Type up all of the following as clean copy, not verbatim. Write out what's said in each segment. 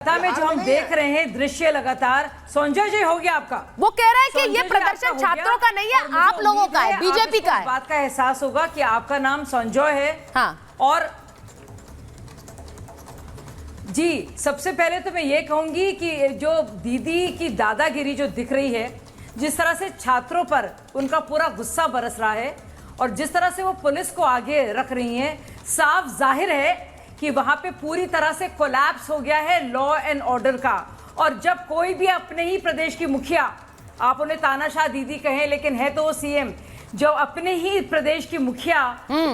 में जो हम देख रहे हैं दृश्य लगातार, संजय जी हो गया आपका। वो कह रहा है कि ये प्रदर्शन छात्रों का नहीं है, आप लोगों का है, बीजेपी का है। बात का एहसास होगा कि आपका नाम संजय है। हाँ। और जी, सबसे पहले तो मैं ये कहूंगी कि जो दीदी की दादागिरी जो दिख रही है, जिस तरह से छात्रों पर उनका पूरा गुस्सा बरस रहा है और जिस तरह से वो पुलिस को आगे रख रही हैं, साफ जाहिर है कि वहां पे पूरी तरह से कोलैप्स हो गया है लॉ एंड ऑर्डर का। और जब कोई भी अपने ही प्रदेश की मुखिया, आप उन्हें तानाशाह दीदी कहें लेकिन है तो वो सीएम, जो अपने ही प्रदेश की मुखिया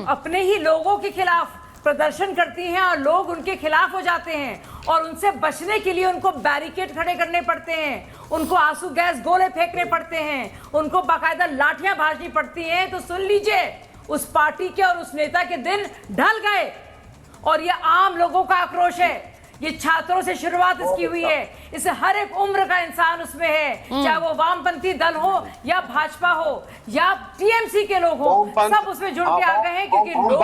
अपने ही लोगों के खिलाफ प्रदर्शन करती हैं और लोग उनके खिलाफ हो जाते हैं और उनसे बचने के लिए उनको बैरिकेड खड़े करने पड़ते हैं, उनको आंसू गैस गोले फेंकने पड़ते हैं, उनको बाकायदा लाठियां भाजनी पड़ती हैं, तो सुन लीजिए, उस पार्टी के और उस नेता के दिन ढल गए। और ये आम लोगों का आक्रोश है, ये छात्रों से शुरुआत इसकी हुई है। इसे हर एक उम्र का इंसान उसमें है, चाहे वो वामपंथी दल हो या भाजपा हो या टीएमसी के लोग हो, सब उसमें जुड़ के आ गए हैं क्योंकि लोग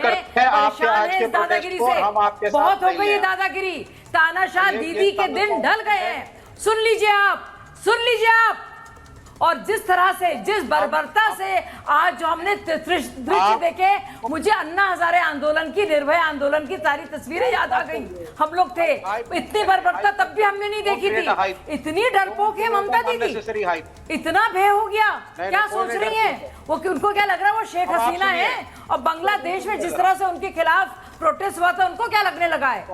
परेशान हैं इस दादागिरी से। बहुत हो गई ये दादागिरी, तानाशाह दीदी के दिन ढल गए हैं। सुन लीजिए आप। और जिस तरह से, जिस बर्बरता से आज जो हमने दृश्य देखे, मुझे अन्ना हजारे आंदोलन की, निर्भय आंदोलन की सारी तस्वीरें याद आ गई। हम लोग थे, इतनी बर्बरता तब भी हमने नहीं देखी थी। इतनी डरपोक है ममता दीदी, इतना भय हो गया। क्या सोच रही है वो, कि उनको क्या लग रहा है वो शेख हसीना है? और बांग्लादेश में जिस तरह से उनके खिलाफ प्रोटेस्ट हुआ था, उनको क्या लगने लगा है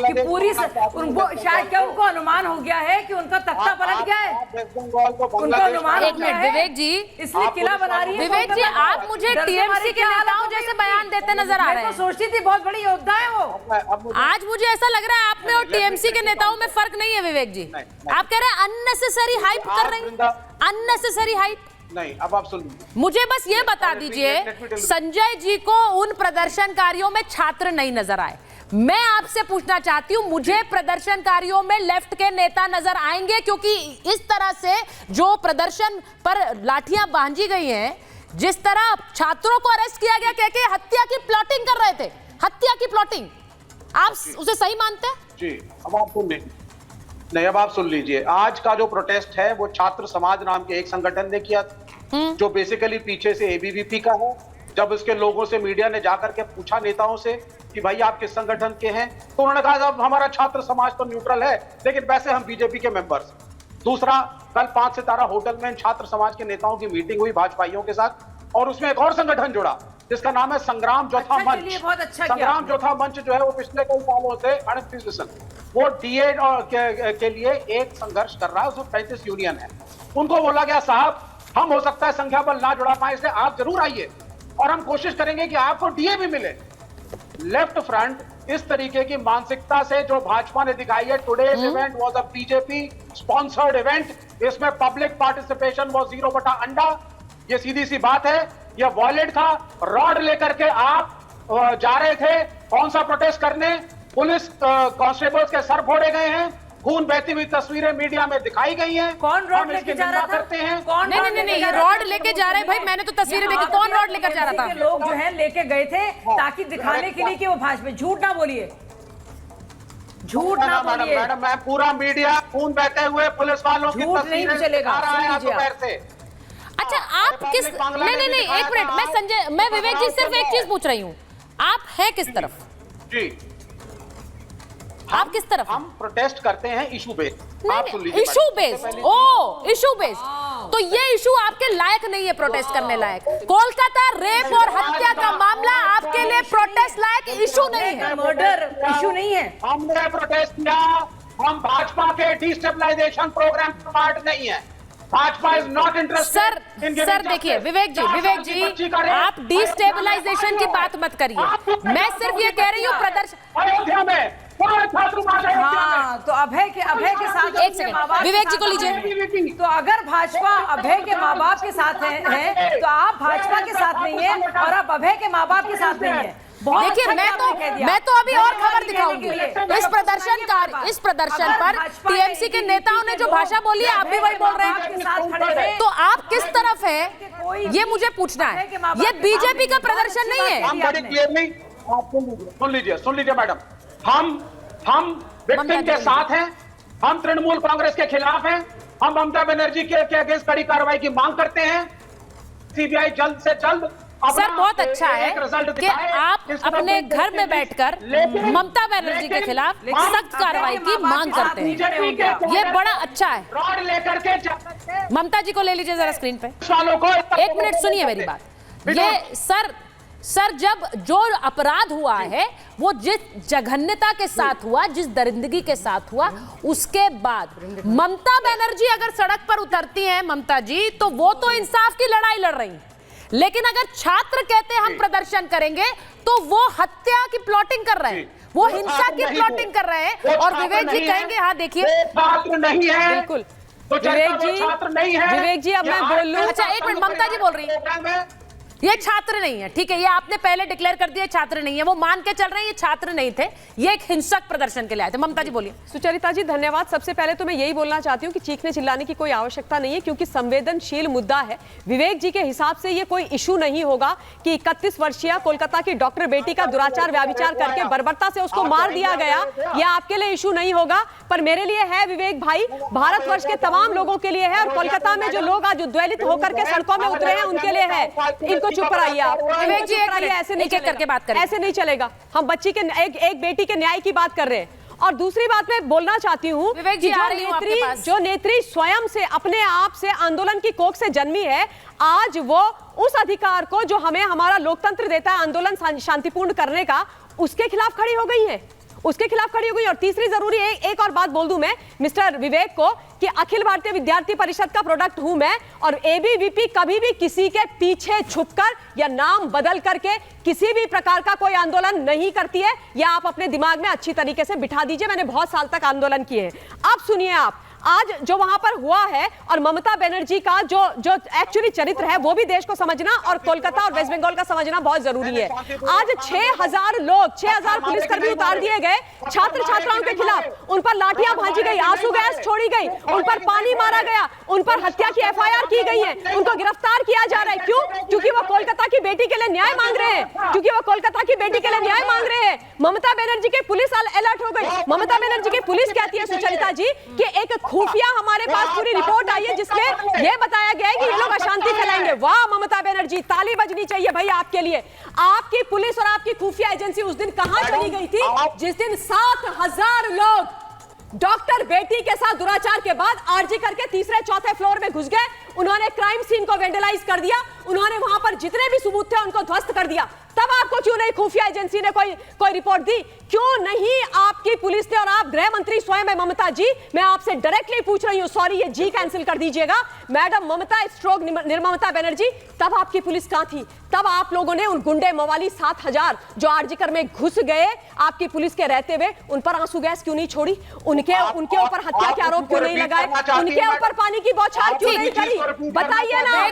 कि पूरी उनको शायद क्या उनको अनुमान हो गया है कि उनका तख्ता पलट गया है, उनको अनुमान हो गया है, विवेक जी इसलिए किला बना रही है। विवेक जी, आप मुझे टीएमसी के नेताओं जैसे बयान देते नजर आ रहे हैं। सोचती थी बहुत बड़ी योद्धा है वो। आज मुझे ऐसा लग रहा है आप में और टीएमसी के नेताओं में फर्क नहीं है विवेक जी। आप कह रहे हैं अननेसेसरी हाइप कर रही हैं, अननेसेसरी हाइप नहीं। अब आप सुन, मुझे बस ये बता दीजिए, संजय जी को उन प्रदर्शनकारियों में छात्र नहीं नजर आए। मैं आपसे पूछना चाहती हूं, मुझे प्रदर्शनकारियों में लेफ्ट के नेता नजर आएंगे? क्योंकि इस तरह से जो प्रदर्शन पर लाठियां बांधी गई हैं, जिस तरह छात्रों को अरेस्ट किया गया कह के हत्या की प्लॉटिंग कर रहे थे, हत्या की प्लॉटिंग, आप उसे सही मानते हैं? जी, अब आप सुन लीजिए। नहीं, अब आप सुन लीजिए। आज का जो प्रोटेस्ट है वो छात्र समाज नाम के एक संगठन ने किया, जो बेसिकली पीछे से एबीवीपी का है। जब उसके लोगों से मीडिया ने जाकर के पूछा नेताओं से कि भाई आप किस संगठन के हैं, तो उन्होंने कहा अब हमारा छात्र समाज तो न्यूट्रल है, लेकिन वैसे हम बीजेपी के मेंबर्स। दूसरा, कल 5 सितारा होटल में छात्र समाज के नेताओं की मीटिंग हुई भाजपाइयों के साथ, और उसमें एक और संगठन जुड़ा जिसका नाम है संग्राम चौथा मंच। संग्राम चौथा मंच जो है वो पिछले कई सालों से वो डीएड के लिए एक संघर्ष कर रहा है, उसमें 35 यूनियन है। उनको बोला गया साहब, हम हो सकता है संख्या बल ना जुड़ा पाए, इसलिए आप जरूर आइए और हम कोशिश करेंगे कि आपको डीए भी मिले। लेफ्ट फ्रंट इस तरीके की मानसिकता से जो भाजपा ने दिखाई है, today's event was a BJP sponsored event, इसमें पब्लिक पार्टिसिपेशन वाज 0/अंडा। ये सीधी सी बात है, ये वॉयलेट था। रॉड लेकर के आप जा रहे थे कौन सा प्रोटेस्ट करने, पुलिस कांस्टेबल्स के सर फोड़े गए हैं, खून बहती हुई तस्वीरें मीडिया में दिखाई गई हैं। कौन रॉड लेके जा रहा था? करते हैं नहीं, रॉड लेके जा रहे हैं भाई, मैंने तो तस्वीरें देखी। कौन रॉड लेकर जा रहा था? लोग जो है लेके गए थे ताकि दिखाने के लिए कि वो भाजपा। झूठ ना बोलिए, झूठ ना बोलिए मैडम। मैं पूरा मीडिया खून बहते हुए पुलिस वालों की तस्वीरें दिखा रहा है आपको पैर से। अच्छा, आप किस, नहीं, एक मिनट, मैं विवेक जी सिर्फ एक चीज पूछ रही हूँ, आप हैं किस तरफ? जी, आप किस तरफ? हम प्रोटेस्ट करते हैं इशू बेस्ड। आप सुन लीजिए, इशू बेस्ड। ओ, इशू बेस्ड। तो ये इशू आपके लायक नहीं है, प्रोटेस्ट करने लायक। कोलकाता रेप और हत्या का मामला आपके लिए प्रोटेस्ट लायक इशू नहीं है, मर्डर इशू नहीं है। हमने प्रोटेस्ट किया, हम भाजपा के डिस्टेबलाइजेशन प्रोग्राम का पार्ट नहीं है। Bhajpa is not interested. Sir देखिए विवेक जी, आप डिस्टेबलाइजेशन की बात मत करिए। मैं सिर्फ ये कह रही हूँ, प्रदर्शन अयोध्या में हाँ, तो अभय के साथ एक सेकंड, विवेक जी को लीजिए। तो अगर भाजपा अभय के माँ बाप के साथ है तो आप भाजपा के साथ नहीं है और आप अभय के माँ बाप के साथ नहीं है। देखिए, मैं तो अभी और खबर दिखाऊंगी। इस प्रदर्शन पर टीएमसी के नेताओं ने जो भाषा बोली है, आप भी वही बोल रहे हैं। तो आप किस तरफ है, ये मुझे पूछना है। ये बीजेपी का प्रदर्शन नहीं है। सुन लीजिए मैडम, हम विक्टिम के साथ हैं, हम तृणमूल कांग्रेस के खिलाफ हैं, हम ममता बनर्जी के अगेंस्ट कड़ी कार्रवाई की मांग करते हैं। सीबीआई जल्द से जल्द सर बहुत अच्छा है कि आप अपने घर में बैठकर ममता बनर्जी के खिलाफ सख्त कार्रवाई की मांग करते हैं, ये बड़ा अच्छा है। रॉड लेकर के ममता जी को ले लीजिए जरा स्क्रीन पे, वालों को एक मिनट सुनिए मेरी बात। ये सर जब जो अपराध हुआ है वो जिस जघन्यता के साथ हुआ, जिस दरिंदगी के साथ हुआ, उसके बाद ममता बनर्जी अगर सड़क पर उतरती हैं ममता जी, तो वो तो इंसाफ की लड़ाई लड़ रही हैं। लेकिन अगर छात्र कहते हैं हम प्रदर्शन करेंगे, तो वो हत्या की प्लॉटिंग कर रहे हैं, वो हिंसा की प्लॉटिंग कर रहे हैं। और विवेक जी कहेंगे हाँ देखिए छात्र नहीं है, बिल्कुल विवेक जी छात्र नहीं है। विवेक जी अब मैं बोल लूं। अच्छा एक मिनट, ममता जी बोल रही है ये छात्र नहीं है, ठीक है, ये आपने पहले डिक्लेयर कर दिया छात्र नहीं है, वो मान के चल रहे हैं ये छात्र नहीं थे, ये एक हिंसक प्रदर्शन के लिए आए थे। ममता जी बोलिए। सुचरिता जी धन्यवाद। सबसे पहले तो मैं यही बोलना चाहती हूँ कि चीखने चिल्लाने की कोई आवश्यकता नहीं है, क्योंकि संवेदनशील मुद्दा है। विवेक जी के हिसाब से ये कोई इशू नहीं होगा कि 31 वर्षीय कोलकाता की डॉक्टर बेटी का दुराचार व्याभिचार करके बर्बरता से उसको मार दिया गया, यह आपके लिए इशू नहीं होगा, पर मेरे लिए है विवेक भाई, भारतवर्ष के तमाम लोगों के लिए है, और कोलकाता में जो लोग आज उद्वेलित होकर के सड़कों में उतरे हैं उनके लिए है। इनको चुप कराइए आप। विवेक जी ऐसे नहीं करके बात करें, ऐसे नहीं चलेगा। हम बच्ची के एक बेटी के न्याय की बात कर रहे हैं। और दूसरी बात मैं बोलना चाहती हूँ कि जो नेत्री स्वयं से अपने आप से आंदोलन की कोख से जन्मी है, आज वो उस अधिकार को जो हमें हमारा लोकतंत्र देता है आंदोलन शांतिपूर्ण करने का, उसके खिलाफ खड़ी हो गई है, उसके खिलाफ खड़ी हो गई। और तीसरी जरूरी एक और बात बोल दूं मैं मिस्टर विवेक को कि अखिल भारतीय विद्यार्थी परिषद का प्रोडक्ट हूं मैं, और एबीवीपी कभी भी किसी के पीछे छुपकर या नाम बदल करके किसी भी प्रकार का कोई आंदोलन नहीं करती है। या आप अपने दिमाग में अच्छी तरीके से बिठा दीजिए, मैंने बहुत साल तक आंदोलन किए हैं। अब सुनिए आप, आज जो वहां पर हुआ है और ममता बनर्जी का जो एक्चुअली चरित्र है वो भी देश को समझना और कोलकाता और वेस्ट बंगाल का समझना बहुत जरूरी है। आज 6000 लोग, 6000 पुलिसकर्मी उतार दिए गए छात्र छात्राओं के खिलाफ, उन पर लाठियां भांजी गई, आंसू गैस छोड़ी गई, उन पर पानी मारा गया, उन पर हत्या की एफआईआर की गई है, उनको गिरफ्तार किया जा रहा है। क्यों? क्योंकि वो कोलकाता की बेटी के लिए न्याय मांग रहे हैं, क्योंकि वो कोलकाता की बेटी के लिए न्याय मांग रहे हैं। ममता बनर्जी की पुलिस अलर्ट हो गई। ममता बनर्जी की पुलिस कहती है सुचरिता जी कि एक खुफिया हमारे पास पूरी रिपोर्ट आई है जिसमें यह बताया गया है कि ये लोग अशांति फैलाएंगे। वाह ममता बनर्जी, ताली बजनी चाहिए भाई आपके लिए। आपकी पुलिस और आपकी खुफिया एजेंसी उस दिन कहां चली गई थी जिस दिन 7000 लोग डॉक्टर बेटी के साथ दुराचार के बाद आरजी करके तीसरे चौथे फ्लोर में घुस गए, उन्होंने क्राइम सीन को वेंडलाइज कर दिया, उन्होंने वहां पर जितने भी सबूत थे उनको ध्वस्त कर दिया। तब आपको क्यों नहीं खुफिया एजेंसी ने कोई रिपोर्ट दी? क्यों नहीं आपकी पुलिस ने? और आप गृह मंत्री स्वयं है ममता जी, मैं आपसे डायरेक्टली पूछ रही हूं, सॉरी ये जी कैंसिल कर दीजिएगा, मैडम ममता स्ट्रोक निर्ममता बनर्जी, तब आपकी पुलिस कहां थी? तब आप लोगों ने उन गुंडे मवाली 7000 जो आरजीकर में घुस गए आपकी पुलिस के रहते हुए, उन पर आंसू गैस क्यों नहीं छोड़ी? उनके ऊपर हत्या के आरोप क्यों नहीं लगाए? उनके ऊपर पानी की बौछार क्यों नहीं करी? बताइए ना।